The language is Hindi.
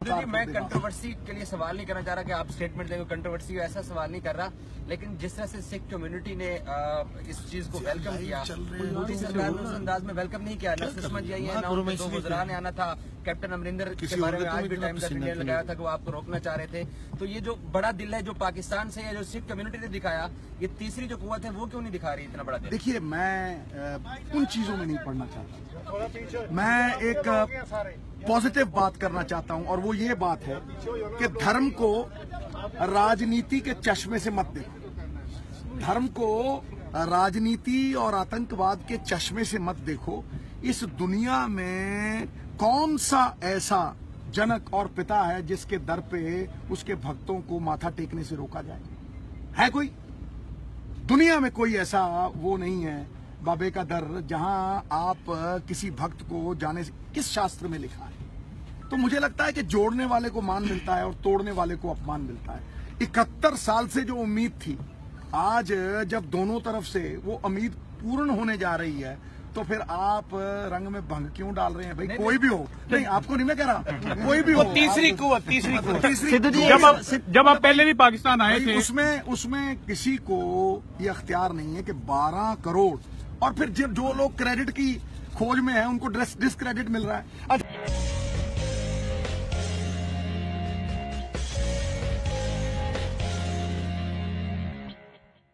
अवतार मैं कंट्रोवर्सी के लिए सवाल नहीं करना चाह रहा कि आप स्टेटमेंट देंगे, कंट्रोवर्सी ऐसा सवाल नहीं कर रहा, लेकिन जिस तरह से सिख कम्युनिटी ने इस चीज को वेलकम किया, मोदी सरकार ने उस अंदाज में वेलकम नहीं किया। न सुषमा जी आई है, न उनके 2 वज़रा ने आना था। कैप्टन अमरिंदर के बारे में आज भी टाइम्स ऑफ इंडिया ने लगाया था कि वो आपको रोकना चाह रहे थे। तो ये जो बड़ा दिल है जो पाकिस्तान से है, जो सिख कम्युनिटी ने दिखाया, ये तीसरी जो कुव्वत है वो क्यों नहीं दिखा रही इतना बड़ा दिल? देखिए, मैं उन चीजों में नहीं पढ़ना चाहता। मैं एक पॉजिटिव बात करना चाहता हूं, और वो ये बात है कि धर्म को राजनीति के चश्मे से मत देखो। धर्म को राजनीति और आतंकवाद के चश्मे से मत देखो। इस दुनिया में कौन सा ऐसा जनक और पिता है जिसके दर पे उसके भक्तों को माथा टेकने से रोका जाए? है कोई? दुनिया में कोई ऐसा वो नहीं है, बाबे का दर, जहां आप किसी भक्त को जाने से, किस शास्त्र में लिखा है? तो मुझे लगता है कि जोड़ने वाले को मान मिलता है और तोड़ने वाले को अपमान मिलता है। 71 साल से जो उम्मीद थी, आज जब दोनों तरफ से वो उम्मीद पूर्ण होने जा रही है, तो फिर आप रंग में भंग क्यों डाल रहे हैं भाई? कोई भी हो, नहीं आपको नहीं मैं कह रहा, कोई भी हो। तीसरी कुव्वत जब आप पहले भी पाकिस्तान आए थे, उसमें किसी को ये अख्तियार नहीं है कि 12 करोड़, और फिर जो लोग क्रेडिट की खोज में है उनको डिस्क्रेडिट मिल रहा है।